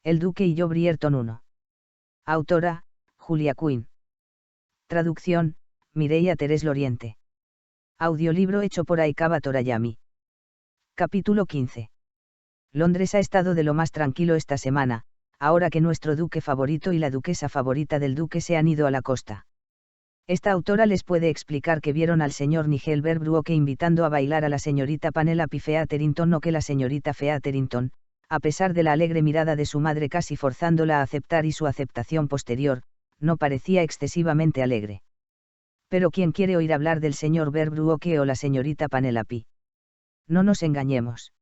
El Duque y yo Brierton 1. Autora, Julia Quinn. Traducción, Mireia Terés Loriente. Audiolibro hecho por Aikaba Torayami. Capítulo 15. Londres ha estado de lo más tranquilo esta semana, ahora que nuestro duque favorito y la duquesa favorita del duque se han ido a la costa. Esta autora les puede explicar que vieron al señor Nigel Berbruoke invitando a bailar a la señorita Penelope Featherington, no que la señorita Featherington, a pesar de la alegre mirada de su madre casi forzándola a aceptar y su aceptación posterior, no parecía excesivamente alegre. Pero ¿quién quiere oír hablar del señor Berbruoke o la señorita Penelope? No nos engañemos.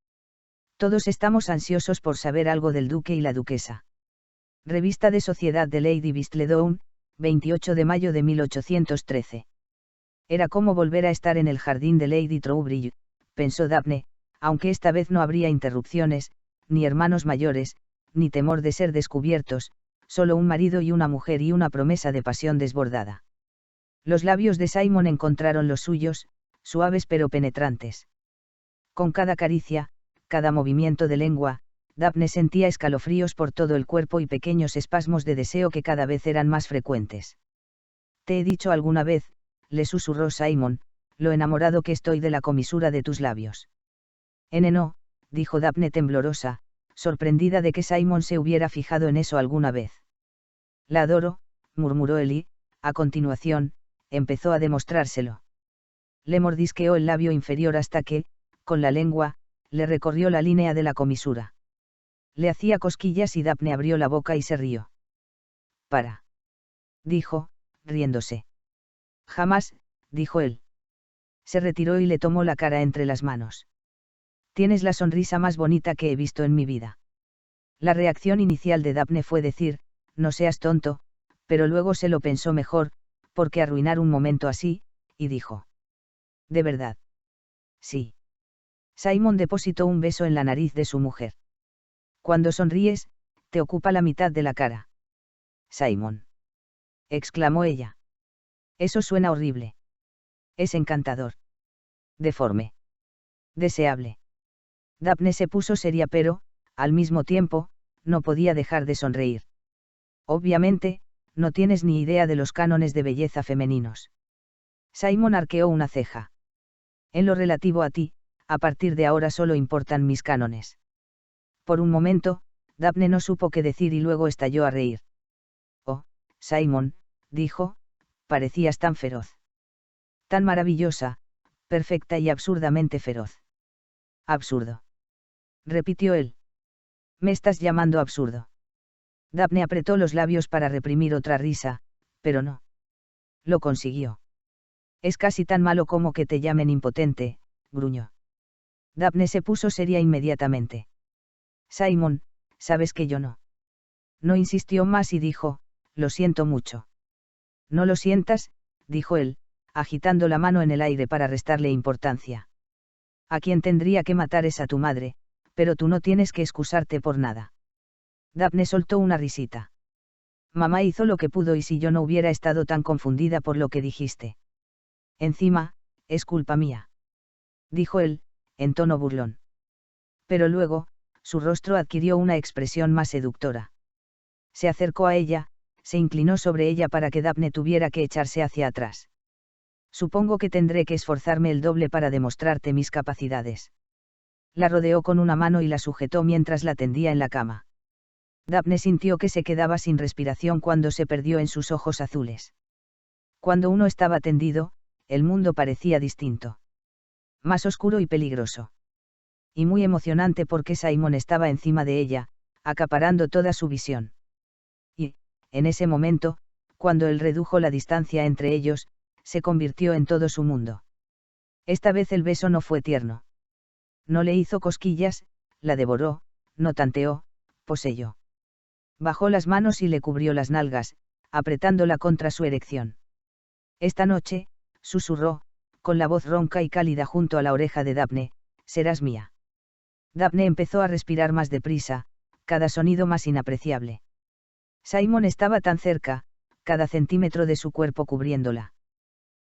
Todos estamos ansiosos por saber algo del duque y la duquesa. Revista de Sociedad de Lady Whistledown, 28 de mayo de 1813. Era como volver a estar en el jardín de Lady Trowbridge, pensó Daphne, aunque esta vez no habría interrupciones, ni hermanos mayores, ni temor de ser descubiertos, solo un marido y una mujer y una promesa de pasión desbordada. Los labios de Simon encontraron los suyos, suaves pero penetrantes. Con cada caricia, cada movimiento de lengua, Daphne sentía escalofríos por todo el cuerpo y pequeños espasmos de deseo que cada vez eran más frecuentes. «Te he dicho alguna vez», le susurró Simon, «lo enamorado que estoy de la comisura de tus labios». «No», dijo Daphne temblorosa, sorprendida de que Simon se hubiera fijado en eso alguna vez. «La adoro», murmuró él y, a continuación, empezó a demostrárselo. Le mordisqueó el labio inferior hasta que, con la lengua, le recorrió la línea de la comisura. Le hacía cosquillas y Daphne abrió la boca y se rió. «Para», dijo, riéndose. «Jamás», dijo él. Se retiró y le tomó la cara entre las manos. «Tienes la sonrisa más bonita que he visto en mi vida». La reacción inicial de Daphne fue decir, «no seas tonto», pero luego se lo pensó mejor, porque arruinar un momento así, y dijo. «¿De verdad?» «Sí». Simon depositó un beso en la nariz de su mujer. «Cuando sonríes, te ocupa la mitad de la cara». «Simon», exclamó ella. «Eso suena horrible». «Es encantador». «Deforme». «Deseable». Daphne se puso seria pero, al mismo tiempo, no podía dejar de sonreír. «Obviamente, no tienes ni idea de los cánones de belleza femeninos». Simon arqueó una ceja. «En lo relativo a ti, a partir de ahora solo importan mis cánones». Por un momento, Daphne no supo qué decir y luego estalló a reír. «Oh, Simon», dijo, «parecías tan feroz. Tan maravillosa, perfecta y absurdamente feroz». «Absurdo», repitió él. «¿Me estás llamando absurdo?» Daphne apretó los labios para reprimir otra risa, pero no. Lo consiguió. «Es casi tan malo como que te llamen impotente», gruñó. Daphne se puso seria inmediatamente. «Simon, sabes que yo no». No insistió más y dijo, «lo siento mucho». «No lo sientas», dijo él, agitando la mano en el aire para restarle importancia. «A quien tendría que matar es a tu madre, pero tú no tienes que excusarte por nada». Daphne soltó una risita. «Mamá hizo lo que pudo y si yo no hubiera estado tan confundida por lo que dijiste. Encima, es culpa mía», dijo él, en tono burlón. Pero luego, su rostro adquirió una expresión más seductora. Se acercó a ella, se inclinó sobre ella para que Daphne tuviera que echarse hacia atrás. «Supongo que tendré que esforzarme el doble para demostrarte mis capacidades». La rodeó con una mano y la sujetó mientras la tendía en la cama. Daphne sintió que se quedaba sin respiración cuando se perdió en sus ojos azules. Cuando uno estaba tendido, el mundo parecía distinto. Más oscuro y peligroso. Y muy emocionante porque Simon estaba encima de ella, acaparando toda su visión. Y, en ese momento, cuando él redujo la distancia entre ellos, se convirtió en todo su mundo. Esta vez el beso no fue tierno. No le hizo cosquillas, la devoró, no tanteó, poseyó. Bajó las manos y le cubrió las nalgas, apretándola contra su erección. «Esta noche», susurró, con la voz ronca y cálida junto a la oreja de Daphne, «serás mía». Daphne empezó a respirar más deprisa, cada sonido más inapreciable. Simon estaba tan cerca, cada centímetro de su cuerpo cubriéndola.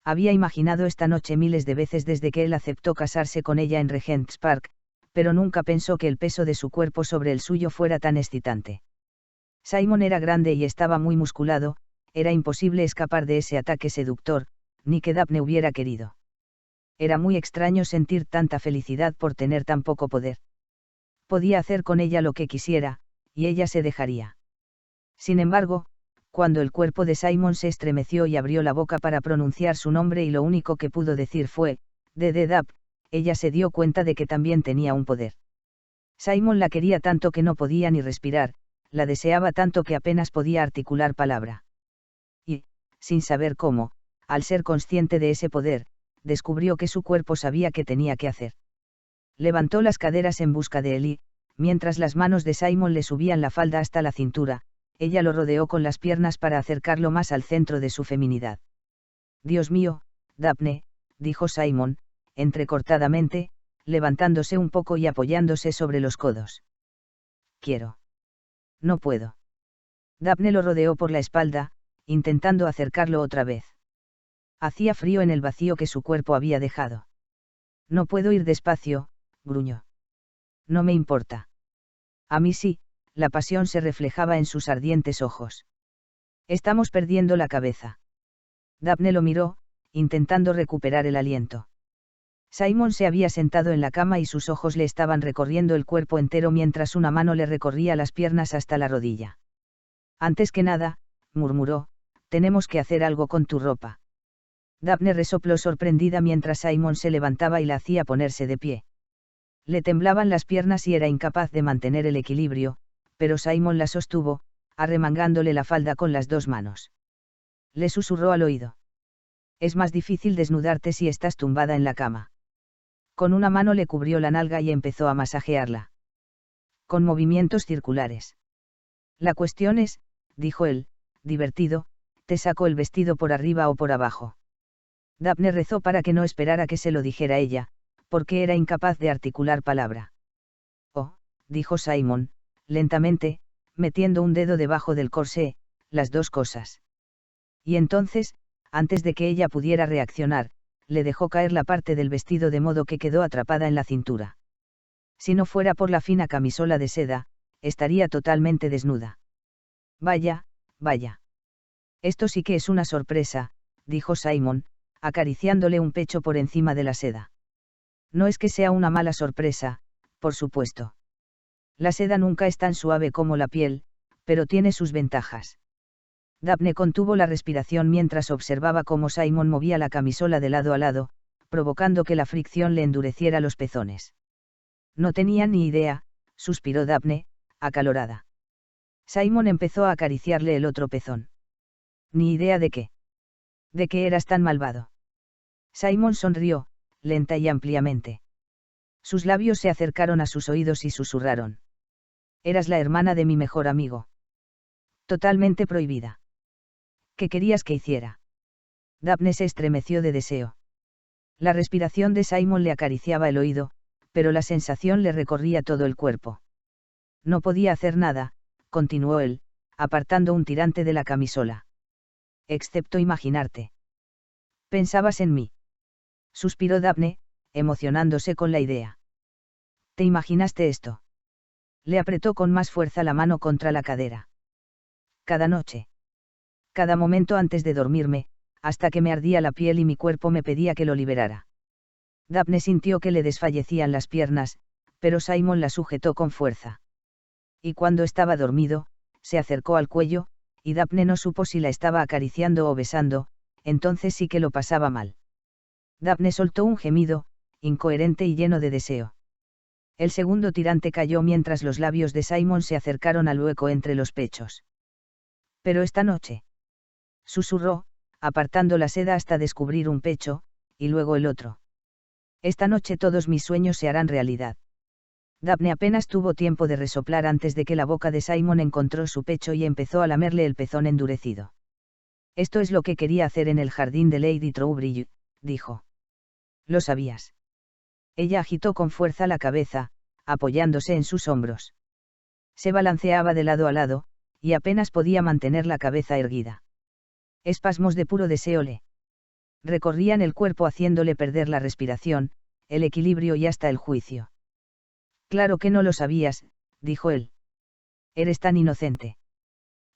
Había imaginado esta noche miles de veces desde que él aceptó casarse con ella en Regent's Park, pero nunca pensó que el peso de su cuerpo sobre el suyo fuera tan excitante. Simon era grande y estaba muy musculado, era imposible escapar de ese ataque seductor, ni que Daphne hubiera querido. Era muy extraño sentir tanta felicidad por tener tan poco poder. Podía hacer con ella lo que quisiera, y ella se dejaría. Sin embargo, cuando el cuerpo de Simon se estremeció y abrió la boca para pronunciar su nombre y lo único que pudo decir fue, Dap, ella se dio cuenta de que también tenía un poder. Simon la quería tanto que no podía ni respirar, la deseaba tanto que apenas podía articular palabra. Y, sin saber cómo, al ser consciente de ese poder, descubrió que su cuerpo sabía qué tenía que hacer. Levantó las caderas en busca de él y, mientras las manos de Simon le subían la falda hasta la cintura, ella lo rodeó con las piernas para acercarlo más al centro de su feminidad. Dios mío, Daphne, dijo Simon, entrecortadamente, levantándose un poco y apoyándose sobre los codos. Quiero. No puedo. Daphne lo rodeó por la espalda, intentando acercarlo otra vez. Hacía frío en el vacío que su cuerpo había dejado. No puedo ir despacio, gruñó. No me importa. A mí sí, la pasión se reflejaba en sus ardientes ojos. Estamos perdiendo la cabeza. Daphne lo miró, intentando recuperar el aliento. Simon se había sentado en la cama y sus ojos le estaban recorriendo el cuerpo entero mientras una mano le recorría las piernas hasta la rodilla. Antes que nada, murmuró, tenemos que hacer algo con tu ropa. Daphne resopló sorprendida mientras Simon se levantaba y la hacía ponerse de pie. Le temblaban las piernas y era incapaz de mantener el equilibrio, pero Simon la sostuvo, arremangándole la falda con las dos manos. Le susurró al oído. Es más difícil desnudarte si estás tumbada en la cama. Con una mano le cubrió la nalga y empezó a masajearla. Con movimientos circulares. La cuestión es, dijo él, divertido, te saco el vestido por arriba o por abajo. Daphne rezó para que no esperara que se lo dijera ella, porque era incapaz de articular palabra. Oh, dijo Simon, lentamente, metiendo un dedo debajo del corsé, las dos cosas. Y entonces, antes de que ella pudiera reaccionar, le dejó caer la parte del vestido de modo que quedó atrapada en la cintura. Si no fuera por la fina camisola de seda, estaría totalmente desnuda. Vaya, vaya. Esto sí que es una sorpresa, dijo Simon, acariciándole un pecho por encima de la seda. No es que sea una mala sorpresa, por supuesto. La seda nunca es tan suave como la piel, pero tiene sus ventajas. Daphne contuvo la respiración mientras observaba cómo Simon movía la camisola de lado a lado, provocando que la fricción le endureciera los pezones. No tenía ni idea, suspiró Daphne, acalorada. Simon empezó a acariciarle el otro pezón. Ni idea de qué. De que eras tan malvado. Simon sonrió, lenta y ampliamente. Sus labios se acercaron a sus oídos y susurraron. Eras la hermana de mi mejor amigo. Totalmente prohibida. ¿Qué querías que hiciera? Daphne se estremeció de deseo. La respiración de Simon le acariciaba el oído, pero la sensación le recorría todo el cuerpo. No podía hacer nada, continuó él, apartando un tirante de la camisola. Excepto imaginarte. Pensabas en mí. Suspiró Daphne, emocionándose con la idea. ¿Te imaginaste esto? Le apretó con más fuerza la mano contra la cadera. Cada noche. Cada momento antes de dormirme, hasta que me ardía la piel y mi cuerpo me pedía que lo liberara. Daphne sintió que le desfallecían las piernas, pero Simon la sujetó con fuerza. Y cuando estaba dormido, se acercó al cuello, y Daphne no supo si la estaba acariciando o besando, entonces sí que lo pasaba mal. Daphne soltó un gemido, incoherente y lleno de deseo. El segundo tirante cayó mientras los labios de Simon se acercaron al hueco entre los pechos. Pero esta noche. Susurró, apartando la seda hasta descubrir un pecho, y luego el otro. Esta noche todos mis sueños se harán realidad. Daphne apenas tuvo tiempo de resoplar antes de que la boca de Simon encontró su pecho y empezó a lamerle el pezón endurecido. Esto es lo que quería hacer en el jardín de Lady Trowbridge, dijo. ¿Lo sabías? Ella agitó con fuerza la cabeza, apoyándose en sus hombros. Se balanceaba de lado a lado, y apenas podía mantener la cabeza erguida. Espasmos de puro deseo le recorrían el cuerpo haciéndole perder la respiración, el equilibrio y hasta el juicio. Claro que no lo sabías, dijo él. Eres tan inocente.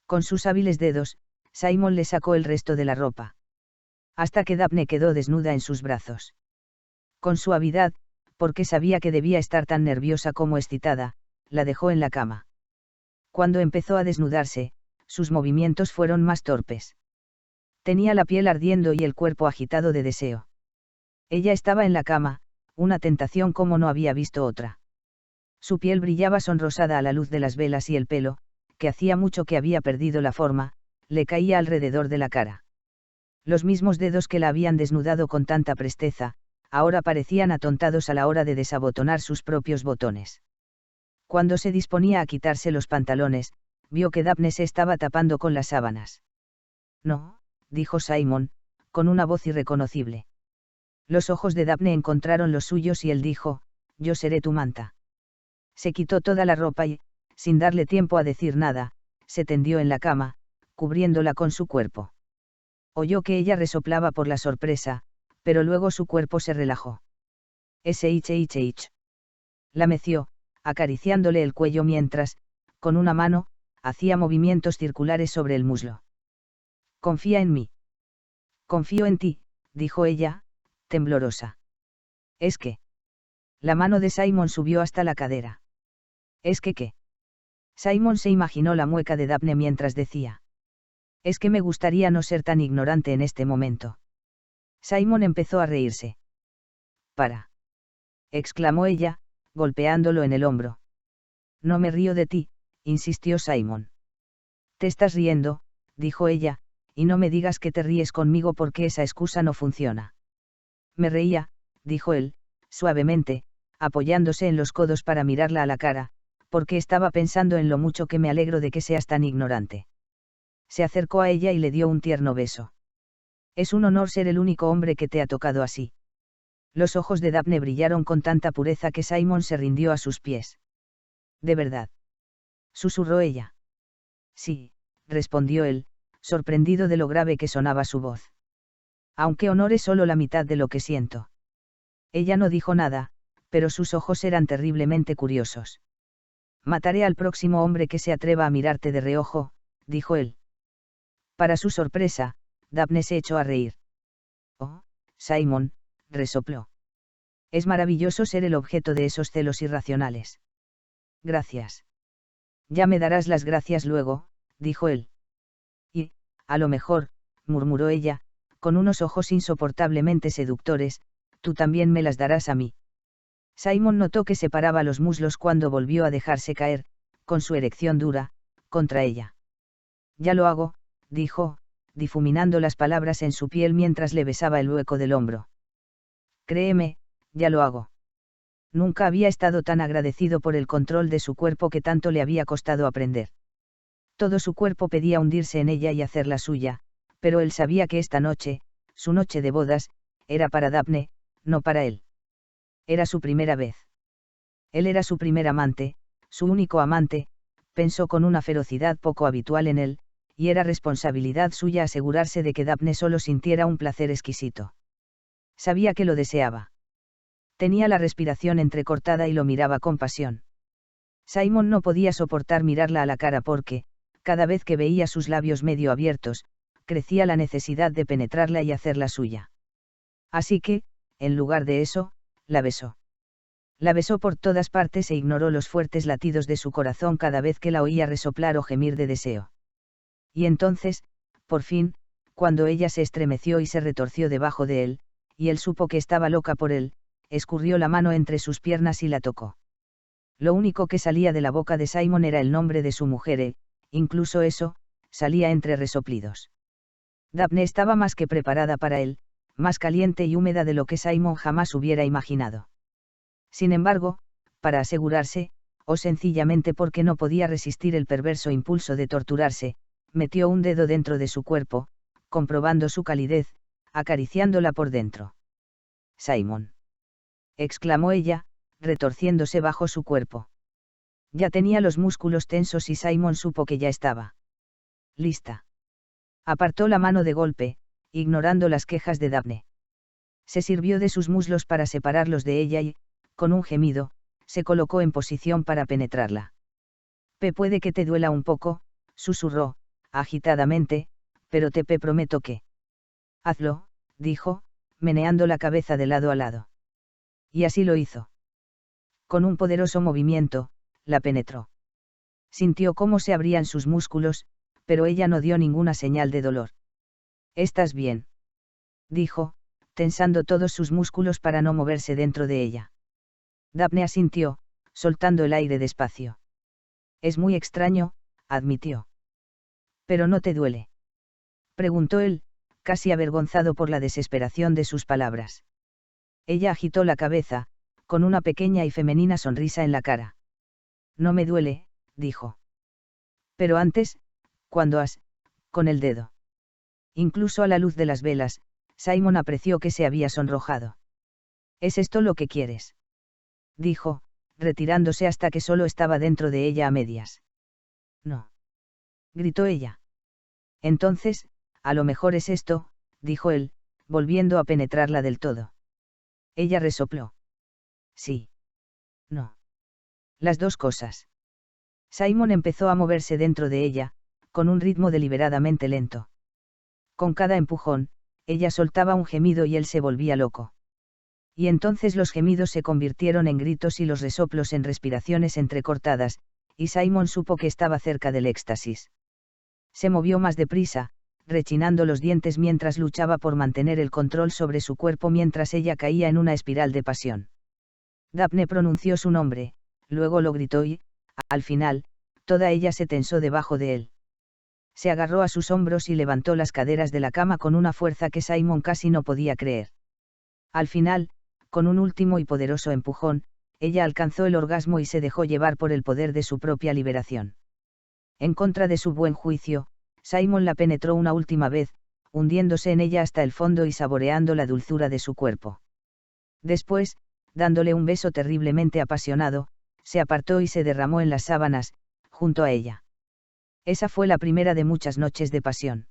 Con sus hábiles dedos, Simon le sacó el resto de la ropa. Hasta que Daphne quedó desnuda en sus brazos. Con suavidad, porque sabía que debía estar tan nerviosa como excitada, la dejó en la cama. Cuando empezó a desnudarse, sus movimientos fueron más torpes. Tenía la piel ardiendo y el cuerpo agitado de deseo. Ella estaba en la cama, una tentación como no había visto otra. Su piel brillaba sonrosada a la luz de las velas y el pelo, que hacía mucho que había perdido la forma, le caía alrededor de la cara. Los mismos dedos que la habían desnudado con tanta presteza, ahora parecían atontados a la hora de desabotonar sus propios botones. Cuando se disponía a quitarse los pantalones, vio que Daphne se estaba tapando con las sábanas. No, dijo Simon, con una voz irreconocible. Los ojos de Daphne encontraron los suyos y él dijo, yo seré tu manta. Se quitó toda la ropa y, sin darle tiempo a decir nada, se tendió en la cama, cubriéndola con su cuerpo. Oyó que ella resoplaba por la sorpresa, pero luego su cuerpo se relajó. Sh. La meció, acariciándole el cuello mientras, con una mano, hacía movimientos circulares sobre el muslo. Confía en mí. Confío en ti, dijo ella, temblorosa. ¿Es que? La mano de Simon subió hasta la cadera. ¿Es que qué? Simon se imaginó la mueca de Daphne mientras decía. Es que me gustaría no ser tan ignorante en este momento. Simon empezó a reírse. Para. Exclamó ella, golpeándolo en el hombro. No me río de ti, insistió Simon. Te estás riendo, dijo ella, y no me digas que te ríes conmigo porque esa excusa no funciona. Me reía, dijo él, suavemente, apoyándose en los codos para mirarla a la cara, porque estaba pensando en lo mucho que me alegro de que seas tan ignorante. Se acercó a ella y le dio un tierno beso. Es un honor ser el único hombre que te ha tocado así. Los ojos de Daphne brillaron con tanta pureza que Simon se rindió a sus pies. ¿De verdad? Susurró ella. Sí, respondió él, sorprendido de lo grave que sonaba su voz. Aunque honor es solo la mitad de lo que siento. Ella no dijo nada, pero sus ojos eran terriblemente curiosos. Mataré al próximo hombre que se atreva a mirarte de reojo, dijo él. Para su sorpresa, Daphne se echó a reír. Oh, Simon, resopló. Es maravilloso ser el objeto de esos celos irracionales. Gracias. Ya me darás las gracias luego, dijo él. Y, a lo mejor, murmuró ella, con unos ojos insoportablemente seductores, tú también me las darás a mí. Simon notó que separaba los muslos cuando volvió a dejarse caer, con su erección dura, contra ella. Ya lo hago, dijo, difuminando las palabras en su piel mientras le besaba el hueco del hombro. Créeme, ya lo hago. Nunca había estado tan agradecido por el control de su cuerpo que tanto le había costado aprender. Todo su cuerpo pedía hundirse en ella y hacerla suya, pero él sabía que esta noche, su noche de bodas, era para Daphne, no para él. Era su primera vez. Él era su primer amante, su único amante, pensó con una ferocidad poco habitual en él, y era responsabilidad suya asegurarse de que Daphne solo sintiera un placer exquisito. Sabía que lo deseaba. Tenía la respiración entrecortada y lo miraba con pasión. Simon no podía soportar mirarla a la cara porque, cada vez que veía sus labios medio abiertos, crecía la necesidad de penetrarla y hacerla suya. Así que, en lugar de eso, la besó. La besó por todas partes e ignoró los fuertes latidos de su corazón cada vez que la oía resoplar o gemir de deseo. Y entonces, por fin, cuando ella se estremeció y se retorció debajo de él, y él supo que estaba loca por él, escurrió la mano entre sus piernas y la tocó. Lo único que salía de la boca de Simon era el nombre de su mujer e, incluso eso, salía entre resoplidos. Daphne estaba más que preparada para él, más caliente y húmeda de lo que Simon jamás hubiera imaginado. Sin embargo, para asegurarse, o sencillamente porque no podía resistir el perverso impulso de torturarse, metió un dedo dentro de su cuerpo, comprobando su calidez, acariciándola por dentro. Simon. Exclamó ella, retorciéndose bajo su cuerpo. Ya tenía los músculos tensos y Simon supo que ya estaba lista. Apartó la mano de golpe, ignorando las quejas de Daphne. Se sirvió de sus muslos para separarlos de ella y, con un gemido, se colocó en posición para penetrarla. Puede que te duela un poco, susurró, agitadamente, pero prometo que. Hazlo, dijo, meneando la cabeza de lado a lado. Y así lo hizo. Con un poderoso movimiento, la penetró. Sintió cómo se abrían sus músculos, pero ella no dio ninguna señal de dolor. ¿Estás bien?, dijo, tensando todos sus músculos para no moverse dentro de ella. Daphne asintió, soltando el aire despacio. Es muy extraño, admitió. ¿Pero no te duele?, preguntó él, casi avergonzado por la desesperación de sus palabras. Ella agitó la cabeza, con una pequeña y femenina sonrisa en la cara. No me duele, dijo. Pero antes, cuando con el dedo. Incluso a la luz de las velas, Simon apreció que se había sonrojado. ¿Es esto lo que quieres?, dijo, retirándose hasta que solo estaba dentro de ella a medias. No, gritó ella. Entonces, a lo mejor es esto, dijo él, volviendo a penetrarla del todo. Ella resopló. Sí. No. Las dos cosas. Simon empezó a moverse dentro de ella, con un ritmo deliberadamente lento. Con cada empujón, ella soltaba un gemido y él se volvía loco. Y entonces los gemidos se convirtieron en gritos y los resoplos en respiraciones entrecortadas, y Simon supo que estaba cerca del éxtasis. Se movió más deprisa, rechinando los dientes mientras luchaba por mantener el control sobre su cuerpo mientras ella caía en una espiral de pasión. Daphne pronunció su nombre, luego lo gritó y, al final, toda ella se tensó debajo de él. Se agarró a sus hombros y levantó las caderas de la cama con una fuerza que Simon casi no podía creer. Al final, con un último y poderoso empujón, ella alcanzó el orgasmo y se dejó llevar por el poder de su propia liberación. En contra de su buen juicio, Simon la penetró una última vez, hundiéndose en ella hasta el fondo y saboreando la dulzura de su cuerpo. Después, dándole un beso terriblemente apasionado, se apartó y se derramó en las sábanas, junto a ella. Esa fue la primera de muchas noches de pasión.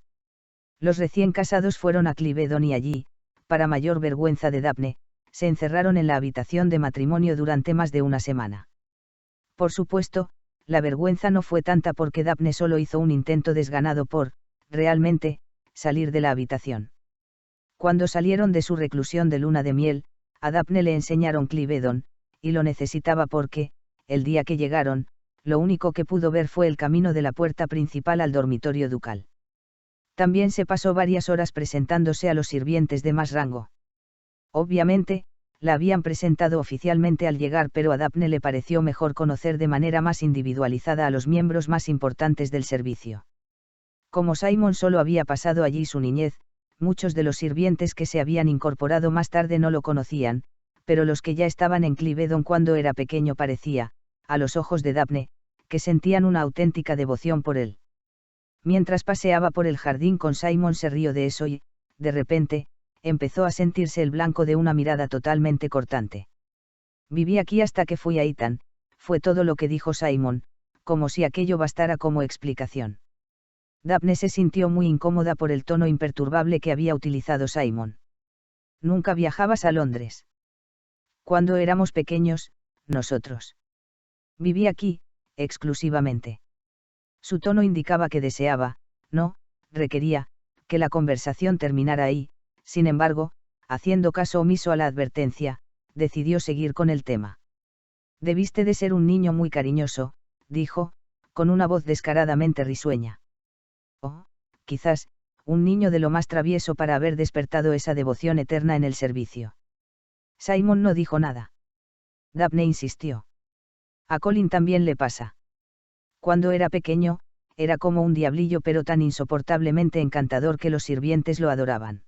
Los recién casados fueron a Clivedon y allí, para mayor vergüenza de Daphne, se encerraron en la habitación de matrimonio durante más de una semana. Por supuesto, la vergüenza no fue tanta porque Daphne solo hizo un intento desganado por, realmente, salir de la habitación. Cuando salieron de su reclusión de luna de miel, a Daphne le enseñaron Clivedon, y lo necesitaba porque, el día que llegaron, lo único que pudo ver fue el camino de la puerta principal al dormitorio ducal. También se pasó varias horas presentándose a los sirvientes de más rango. Obviamente, la habían presentado oficialmente al llegar, pero a Daphne le pareció mejor conocer de manera más individualizada a los miembros más importantes del servicio. Como Simon solo había pasado allí su niñez, muchos de los sirvientes que se habían incorporado más tarde no lo conocían, pero los que ya estaban en Clivedon cuando era pequeño parecía, a los ojos de Daphne, que sentían una auténtica devoción por él. Mientras paseaba por el jardín con Simon se rió de eso y, de repente, empezó a sentirse el blanco de una mirada totalmente cortante. Viví aquí hasta que fui a Eton, fue todo lo que dijo Simon, como si aquello bastara como explicación. Daphne se sintió muy incómoda por el tono imperturbable que había utilizado Simon. ¿Nunca viajabas a Londres? Cuando éramos pequeños, nosotros. Viví aquí, exclusivamente. Su tono indicaba que deseaba, no, requería, que la conversación terminara ahí. Sin embargo, haciendo caso omiso a la advertencia, decidió seguir con el tema. Debiste de ser un niño muy cariñoso, dijo, con una voz descaradamente risueña. O, quizás, un niño de lo más travieso para haber despertado esa devoción eterna en el servicio. Simon no dijo nada. Daphne insistió. A Colin también le pasa. Cuando era pequeño, era como un diablillo pero tan insoportablemente encantador que los sirvientes lo adoraban.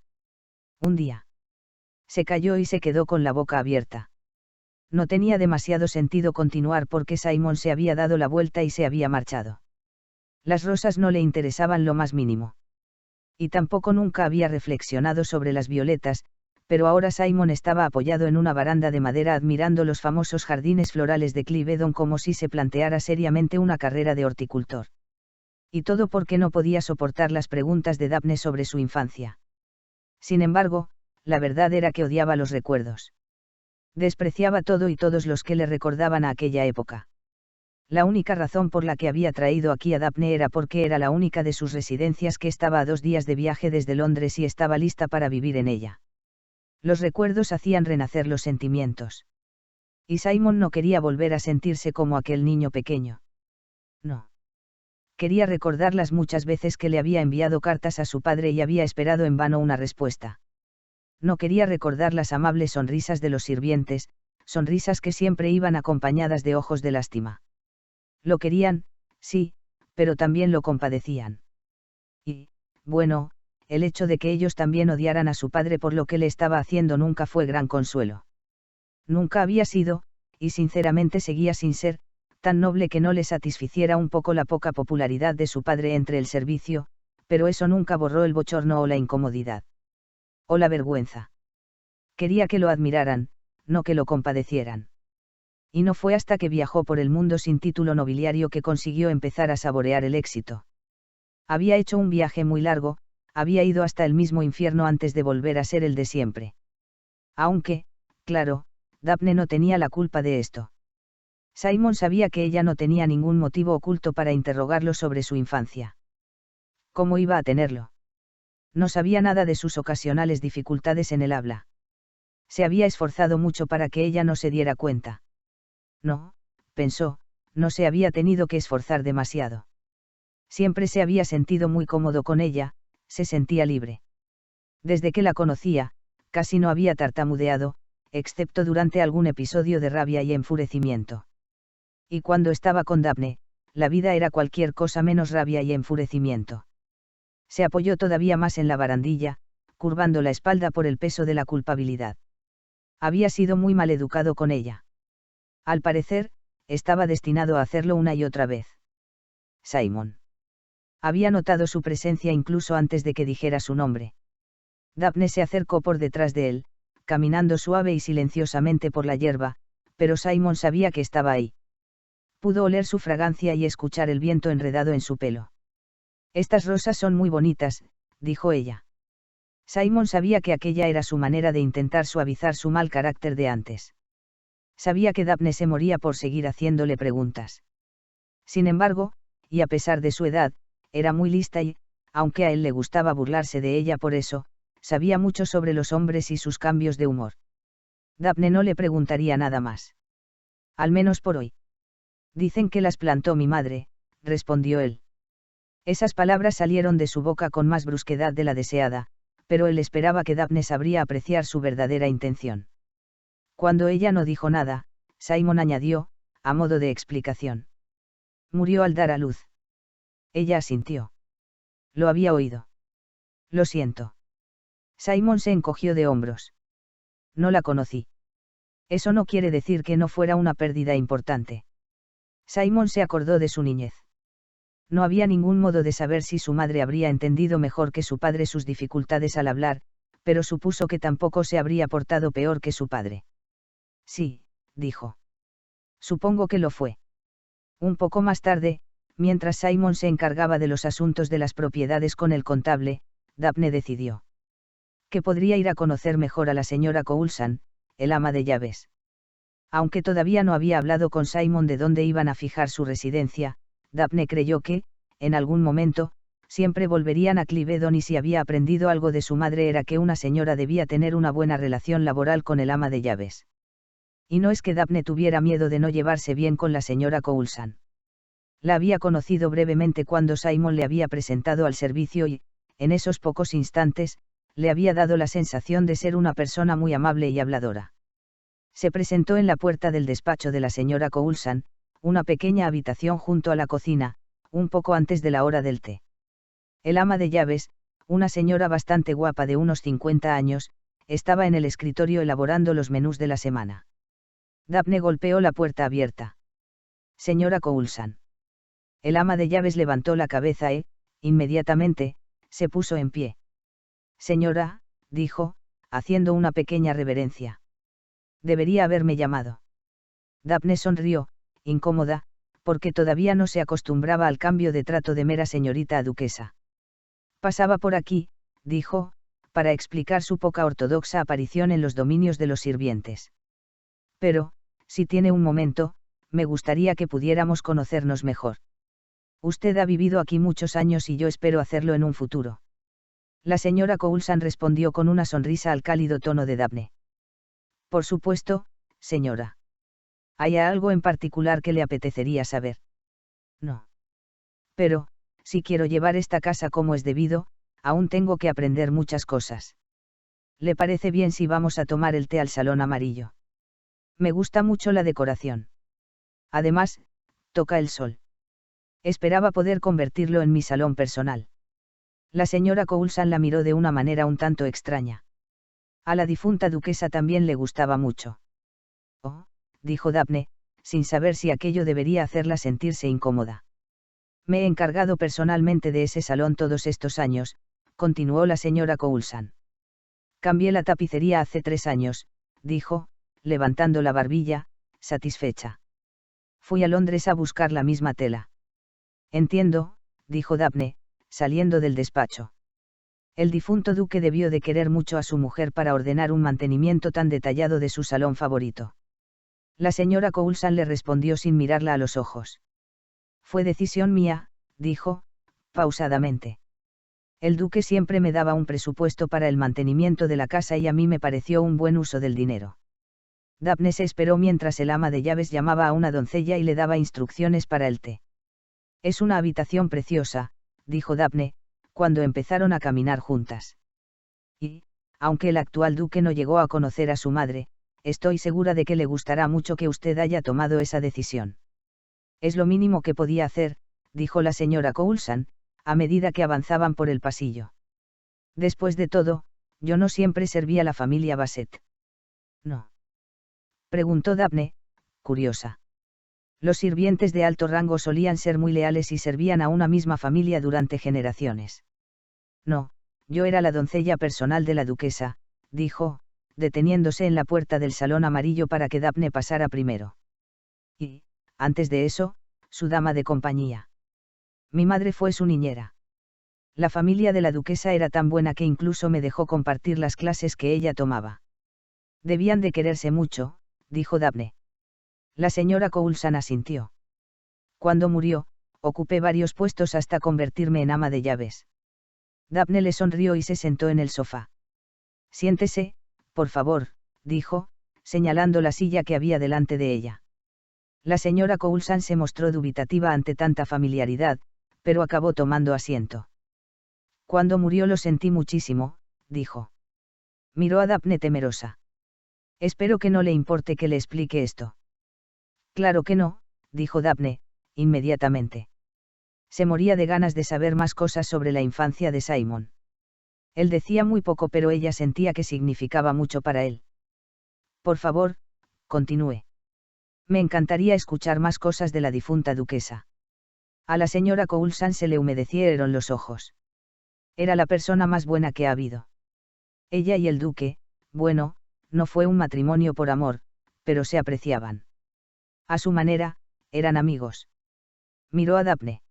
Un día. Se calló y se quedó con la boca abierta. No tenía demasiado sentido continuar porque Simon se había dado la vuelta y se había marchado. Las rosas no le interesaban lo más mínimo. Y tampoco nunca había reflexionado sobre las violetas, pero ahora Simon estaba apoyado en una baranda de madera admirando los famosos jardines florales de Clivedon como si se planteara seriamente una carrera de horticultor. Y todo porque no podía soportar las preguntas de Daphne sobre su infancia. Sin embargo, la verdad era que odiaba los recuerdos. Despreciaba todo y todos los que le recordaban a aquella época. La única razón por la que había traído aquí a Daphne era porque era la única de sus residencias que estaba a 2 días de viaje desde Londres y estaba lista para vivir en ella. Los recuerdos hacían renacer los sentimientos. Y Simon no quería volver a sentirse como aquel niño pequeño. No. Quería recordar las muchas veces que le había enviado cartas a su padre y había esperado en vano una respuesta. No quería recordar las amables sonrisas de los sirvientes, sonrisas que siempre iban acompañadas de ojos de lástima. Lo querían, sí, pero también lo compadecían. Y, bueno, el hecho de que ellos también odiaran a su padre por lo que le estaba haciendo nunca fue gran consuelo. Nunca había sido, y sinceramente seguía sin ser, tan noble que no le satisficiera un poco la poca popularidad de su padre entre el servicio, pero eso nunca borró el bochorno o la incomodidad. O la vergüenza. Quería que lo admiraran, no que lo compadecieran. Y no fue hasta que viajó por el mundo sin título nobiliario que consiguió empezar a saborear el éxito. Había hecho un viaje muy largo, había ido hasta el mismo infierno antes de volver a ser el de siempre. Aunque, claro, Daphne no tenía la culpa de esto. Simon sabía que ella no tenía ningún motivo oculto para interrogarlo sobre su infancia. ¿Cómo iba a tenerlo? No sabía nada de sus ocasionales dificultades en el habla. Se había esforzado mucho para que ella no se diera cuenta. No, pensó, no se había tenido que esforzar demasiado. Siempre se había sentido muy cómodo con ella, se sentía libre. Desde que la conocía, casi no había tartamudeado, excepto durante algún episodio de rabia y enfurecimiento. Y cuando estaba con Daphne, la vida era cualquier cosa menos rabia y enfurecimiento. Se apoyó todavía más en la barandilla, curvando la espalda por el peso de la culpabilidad. Había sido muy mal educado con ella. Al parecer, estaba destinado a hacerlo una y otra vez. Simon. Había notado su presencia incluso antes de que dijera su nombre. Daphne se acercó por detrás de él, caminando suave y silenciosamente por la hierba, pero Simon sabía que estaba ahí. Pudo oler su fragancia y escuchar el viento enredado en su pelo. Estas rosas son muy bonitas, dijo ella. Simon sabía que aquella era su manera de intentar suavizar su mal carácter de antes. Sabía que Daphne se moría por seguir haciéndole preguntas. Sin embargo, y a pesar de su edad, era muy lista y, aunque a él le gustaba burlarse de ella por eso, sabía mucho sobre los hombres y sus cambios de humor. Daphne no le preguntaría nada más. Al menos por hoy. Dicen que las plantó mi madre, respondió él. Esas palabras salieron de su boca con más brusquedad de la deseada, pero él esperaba que Daphne sabría apreciar su verdadera intención. Cuando ella no dijo nada, Simon añadió, a modo de explicación. Murió al dar a luz. Ella asintió. Lo había oído. Lo siento. Simon se encogió de hombros. No la conocí. Eso no quiere decir que no fuera una pérdida importante. Simon se acordó de su niñez. No había ningún modo de saber si su madre habría entendido mejor que su padre sus dificultades al hablar, pero supuso que tampoco se habría portado peor que su padre. Sí, dijo. Supongo que lo fue. Un poco más tarde, mientras Simon se encargaba de los asuntos de las propiedades con el contable, Daphne decidió que podría ir a conocer mejor a la señora Coulson, el ama de llaves. Aunque todavía no había hablado con Simon de dónde iban a fijar su residencia, Daphne creyó que, en algún momento, siempre volverían a Clivedon y si había aprendido algo de su madre era que una señora debía tener una buena relación laboral con el ama de llaves. Y no es que Daphne tuviera miedo de no llevarse bien con la señora Coulson. La había conocido brevemente cuando Simon le había presentado al servicio y, en esos pocos instantes, le había dado la sensación de ser una persona muy amable y habladora. Se presentó en la puerta del despacho de la señora Coulson, una pequeña habitación junto a la cocina, un poco antes de la hora del té. El ama de llaves, una señora bastante guapa de unos 50 años, estaba en el escritorio elaborando los menús de la semana. Daphne golpeó la puerta abierta. Señora Coulson. El ama de llaves levantó la cabeza e, inmediatamente, se puso en pie. Señora, dijo, haciendo una pequeña reverencia. Debería haberme llamado. Daphne sonrió, incómoda, porque todavía no se acostumbraba al cambio de trato de mera señorita a duquesa. Pasaba por aquí, dijo, para explicar su poca ortodoxa aparición en los dominios de los sirvientes. Pero, si tiene un momento, me gustaría que pudiéramos conocernos mejor. Usted ha vivido aquí muchos años y yo espero hacerlo en un futuro. La señora Coulson respondió con una sonrisa al cálido tono de Daphne. Por supuesto, señora. ¿Hay algo en particular que le apetecería saber? No. Pero, si quiero llevar esta casa como es debido, aún tengo que aprender muchas cosas. ¿Le parece bien si vamos a tomar el té al salón amarillo? Me gusta mucho la decoración. Además, toca el sol. Esperaba poder convertirlo en mi salón personal. La señora Coulson la miró de una manera un tanto extraña. A la difunta duquesa también le gustaba mucho. Oh, dijo Daphne, sin saber si aquello debería hacerla sentirse incómoda. Me he encargado personalmente de ese salón todos estos años, continuó la señora Coulson. Cambié la tapicería hace 3 años, dijo, levantando la barbilla, satisfecha. Fui a Londres a buscar la misma tela. Entiendo, dijo Daphne, saliendo del despacho. El difunto duque debió de querer mucho a su mujer para ordenar un mantenimiento tan detallado de su salón favorito. La señora Coulson le respondió sin mirarla a los ojos. Fue decisión mía, dijo, pausadamente. El duque siempre me daba un presupuesto para el mantenimiento de la casa y a mí me pareció un buen uso del dinero. Daphne se esperó mientras el ama de llaves llamaba a una doncella y le daba instrucciones para el té. Es una habitación preciosa, dijo Daphne, cuando empezaron a caminar juntas. Y, aunque el actual duque no llegó a conocer a su madre, estoy segura de que le gustará mucho que usted haya tomado esa decisión. Es lo mínimo que podía hacer, dijo la señora Coulson, a medida que avanzaban por el pasillo. Después de todo, yo no siempre serví a la familia Bassett. ¿No? Preguntó Daphne, curiosa. Los sirvientes de alto rango solían ser muy leales y servían a una misma familia durante generaciones. No, yo era la doncella personal de la duquesa, dijo, deteniéndose en la puerta del salón amarillo para que Daphne pasara primero. Y, antes de eso, su dama de compañía. Mi madre fue su niñera. La familia de la duquesa era tan buena que incluso me dejó compartir las clases que ella tomaba. Debían de quererse mucho, dijo Daphne. La señora Coulson asintió. Cuando murió, ocupé varios puestos hasta convertirme en ama de llaves. Daphne le sonrió y se sentó en el sofá. Siéntese, por favor, dijo, señalando la silla que había delante de ella. La señora Coulson se mostró dubitativa ante tanta familiaridad, pero acabó tomando asiento. Cuando murió lo sentí muchísimo, dijo. Miró a Daphne temerosa. Espero que no le importe que le explique esto. Claro que no, dijo Daphne, inmediatamente. Se moría de ganas de saber más cosas sobre la infancia de Simon. Él decía muy poco, pero ella sentía que significaba mucho para él. Por favor, continúe. Me encantaría escuchar más cosas de la difunta duquesa. A la señora Coulson se le humedecieron los ojos. Era la persona más buena que ha habido. Ella y el duque, bueno, no fue un matrimonio por amor, pero se apreciaban. A su manera, eran amigos. Miró a Daphne.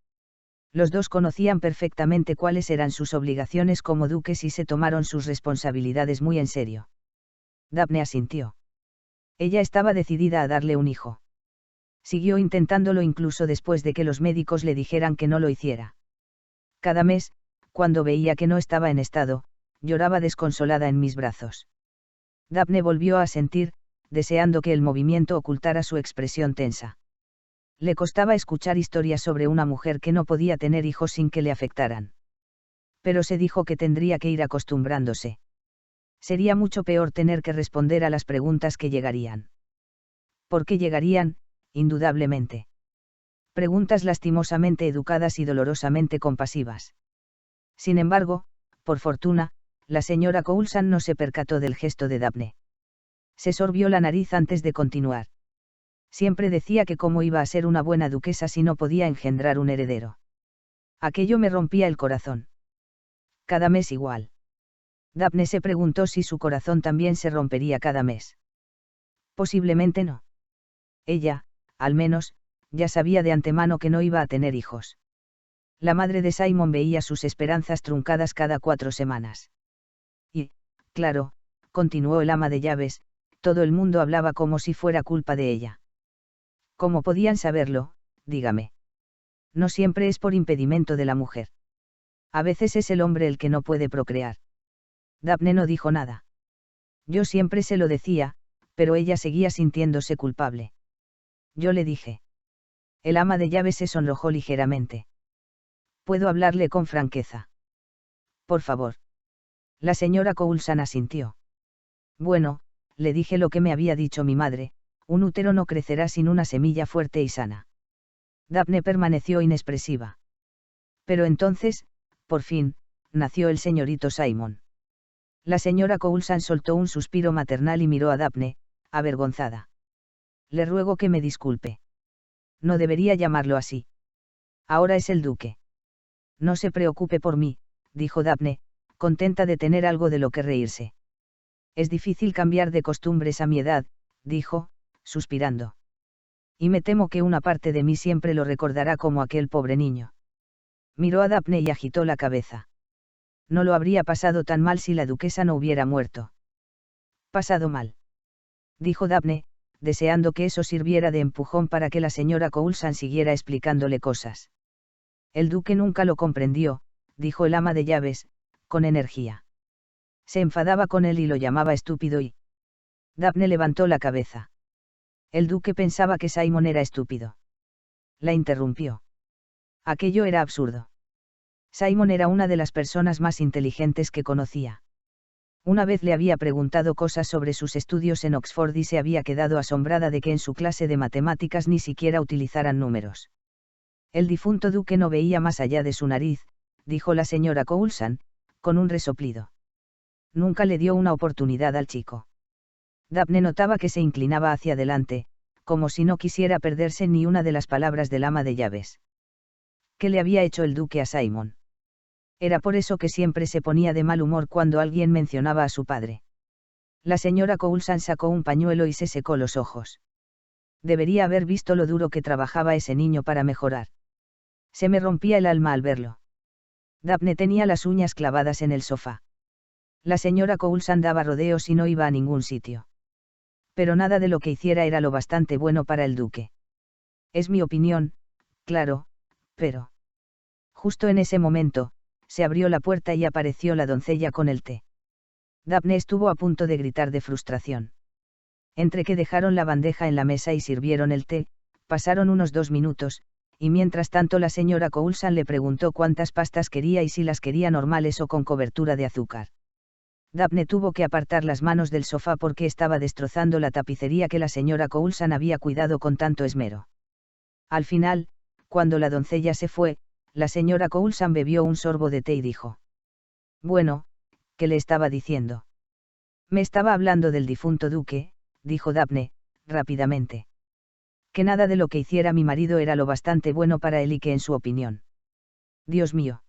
Los dos conocían perfectamente cuáles eran sus obligaciones como duques y se tomaron sus responsabilidades muy en serio. Daphne asintió. Ella estaba decidida a darle un hijo. Siguió intentándolo incluso después de que los médicos le dijeran que no lo hiciera. Cada mes, cuando veía que no estaba en estado, lloraba desconsolada en mis brazos. Daphne volvió a asentir, deseando que el movimiento ocultara su expresión tensa. Le costaba escuchar historias sobre una mujer que no podía tener hijos sin que le afectaran. Pero se dijo que tendría que ir acostumbrándose. Sería mucho peor tener que responder a las preguntas que llegarían. Porque llegarían, indudablemente. Preguntas lastimosamente educadas y dolorosamente compasivas. Sin embargo, por fortuna, la señora Coulson no se percató del gesto de Daphne. Se sorbió la nariz antes de continuar. Siempre decía que cómo iba a ser una buena duquesa si no podía engendrar un heredero. Aquello me rompía el corazón. Cada mes igual. Daphne se preguntó si su corazón también se rompería cada mes. Posiblemente no. Ella, al menos, ya sabía de antemano que no iba a tener hijos. La madre de Simon veía sus esperanzas truncadas cada 4 semanas. Y, claro, continuó el ama de llaves, todo el mundo hablaba como si fuera culpa de ella. ¿Cómo podían saberlo? Dígame. No siempre es por impedimento de la mujer. A veces es el hombre el que no puede procrear. Daphne no dijo nada. Yo siempre se lo decía, pero ella seguía sintiéndose culpable. Yo le dije. El ama de llaves se sonrojó ligeramente. ¿Puedo hablarle con franqueza? Por favor. La señora Coulson asintió. Bueno, le dije lo que me había dicho mi madre, un útero no crecerá sin una semilla fuerte y sana. Daphne permaneció inexpresiva. Pero entonces, por fin, nació el señorito Simon. La señora Coulson soltó un suspiro maternal y miró a Daphne, avergonzada. Le ruego que me disculpe. No debería llamarlo así. Ahora es el duque. No se preocupe por mí, dijo Daphne, contenta de tener algo de lo que reírse. Es difícil cambiar de costumbres a mi edad, dijo, suspirando. Y me temo que una parte de mí siempre lo recordará como aquel pobre niño. Miró a Daphne y agitó la cabeza. No lo habría pasado tan mal si la duquesa no hubiera muerto. Pasado mal. Dijo Daphne, deseando que eso sirviera de empujón para que la señora Coulson siguiera explicándole cosas. El duque nunca lo comprendió, dijo el ama de llaves, con energía. Se enfadaba con él y lo llamaba estúpido y... Daphne levantó la cabeza. El duque pensaba que Simon era estúpido. La interrumpió. Aquello era absurdo. Simon era una de las personas más inteligentes que conocía. Una vez le había preguntado cosas sobre sus estudios en Oxford y se había quedado asombrada de que en su clase de matemáticas ni siquiera utilizaran números. El difunto duque no veía más allá de su nariz, dijo la señora Coulson, con un resoplido. Nunca le dio una oportunidad al chico. Daphne notaba que se inclinaba hacia adelante, como si no quisiera perderse ni una de las palabras del ama de llaves. ¿Qué le había hecho el duque a Simon? Era por eso que siempre se ponía de mal humor cuando alguien mencionaba a su padre. La señora Coulson sacó un pañuelo y se secó los ojos. Debería haber visto lo duro que trabajaba ese niño para mejorar. Se me rompía el alma al verlo. Daphne tenía las uñas clavadas en el sofá. La señora Coulson daba rodeos y no iba a ningún sitio. Pero nada de lo que hiciera era lo bastante bueno para el duque. Es mi opinión, claro, pero... Justo en ese momento, se abrió la puerta y apareció la doncella con el té. Daphne estuvo a punto de gritar de frustración. Entre que dejaron la bandeja en la mesa y sirvieron el té, pasaron unos 2 minutos, y mientras tanto la señora Coulson le preguntó cuántas pastas quería y si las quería normales o con cobertura de azúcar. Daphne tuvo que apartar las manos del sofá porque estaba destrozando la tapicería que la señora Coulson había cuidado con tanto esmero. Al final, cuando la doncella se fue, la señora Coulson bebió un sorbo de té y dijo. Bueno, ¿qué le estaba diciendo? Me estaba hablando del difunto duque, dijo Daphne, rápidamente. Que nada de lo que hiciera mi marido era lo bastante bueno para él y que en su opinión. Dios mío.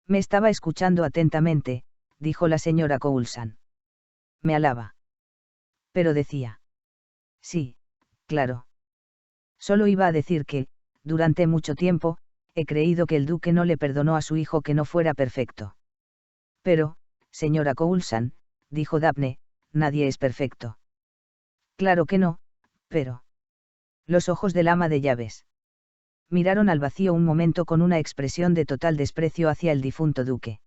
Me estaba escuchando atentamente, dijo la señora Coulson. Me alaba. Pero decía. Sí, claro. Solo iba a decir que, durante mucho tiempo, he creído que el duque no le perdonó a su hijo que no fuera perfecto. Pero, señora Coulson, dijo Daphne, nadie es perfecto. Claro que no, pero... Los ojos del ama de llaves miraron al vacío un momento con una expresión de total desprecio hacia el difunto duque.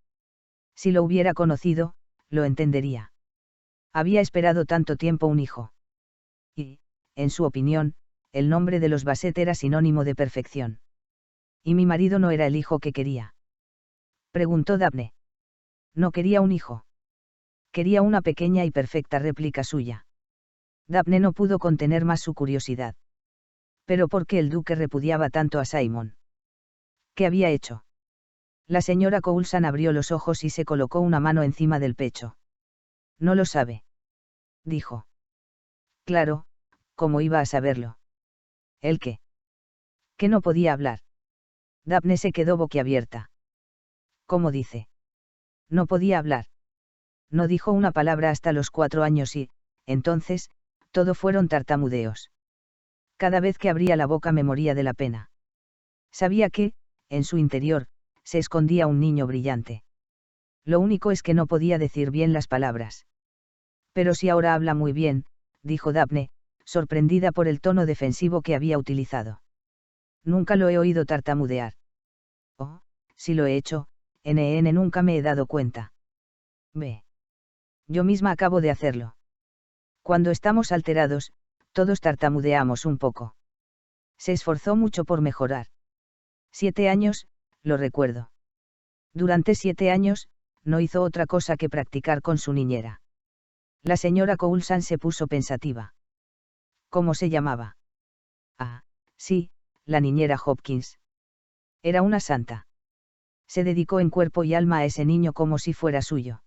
Si lo hubiera conocido, lo entendería. Había esperado tanto tiempo un hijo. Y, en su opinión, el nombre de los Basset era sinónimo de perfección. ¿Y mi marido no era el hijo que quería? Preguntó Daphne. No quería un hijo. Quería una pequeña y perfecta réplica suya. Daphne no pudo contener más su curiosidad. ¿Pero por qué el duque repudiaba tanto a Simon? ¿Qué había hecho? La señora Coulson abrió los ojos y se colocó una mano encima del pecho. No lo sabe. Dijo. Claro, ¿cómo iba a saberlo? ¿El qué? Que no podía hablar. Daphne se quedó boquiabierta. ¿Cómo dice? No podía hablar. No dijo una palabra hasta los 4 años y, entonces, todo fueron tartamudeos. Cada vez que abría la boca me moría de la pena. Sabía que, en su interior, se escondía un niño brillante. Lo único es que no podía decir bien las palabras. Pero si ahora habla muy bien, dijo Daphne, sorprendida por el tono defensivo que había utilizado. Nunca lo he oído tartamudear. Oh, si lo he hecho, nunca me he dado cuenta. Ve. Yo misma acabo de hacerlo. Cuando estamos alterados, todos tartamudeamos un poco. Se esforzó mucho por mejorar. 7 años, lo recuerdo. Durante 7 años, no hizo otra cosa que practicar con su niñera. La señora Coulson se puso pensativa. ¿Cómo se llamaba? Ah, sí, la niñera Hopkins. Era una santa. Se dedicó en cuerpo y alma a ese niño como si fuera suyo.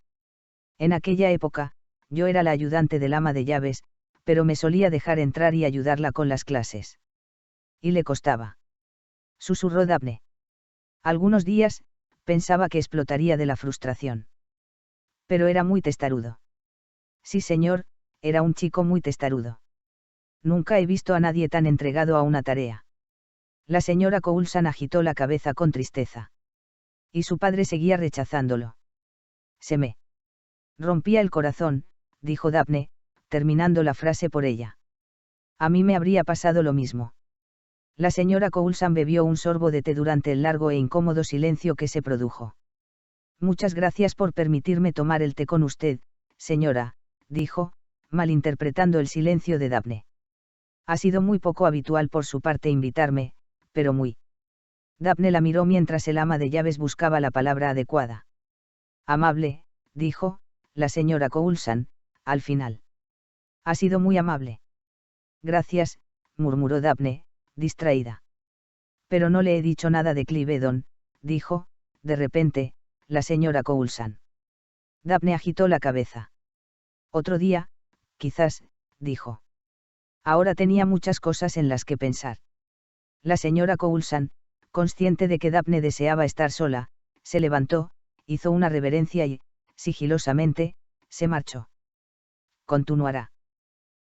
En aquella época, yo era la ayudante del ama de llaves, pero me solía dejar entrar y ayudarla con las clases. Y le costaba. Susurró Daphne. Algunos días, pensaba que explotaría de la frustración. Pero era muy testarudo. Sí, señor, era un chico muy testarudo. Nunca he visto a nadie tan entregado a una tarea. La señora Coulson agitó la cabeza con tristeza. Y su padre seguía rechazándolo. Se me rompía el corazón, dijo Daphne, terminando la frase por ella. A mí me habría pasado lo mismo. La señora Coulson bebió un sorbo de té durante el largo e incómodo silencio que se produjo. Muchas gracias por permitirme tomar el té con usted, señora, dijo, malinterpretando el silencio de Daphne. Ha sido muy poco habitual por su parte invitarme, pero muy. Daphne la miró mientras el ama de llaves buscaba la palabra adecuada. Amable, dijo, la señora Coulson, al final. Ha sido muy amable. Gracias, murmuró Daphne, distraída. Pero no le he dicho nada de Clivedon, dijo, de repente, la señora Coulson. Daphne agitó la cabeza. Otro día, quizás, dijo. Ahora tenía muchas cosas en las que pensar. La señora Coulson, consciente de que Daphne deseaba estar sola, se levantó, hizo una reverencia y, sigilosamente, se marchó. Continuará.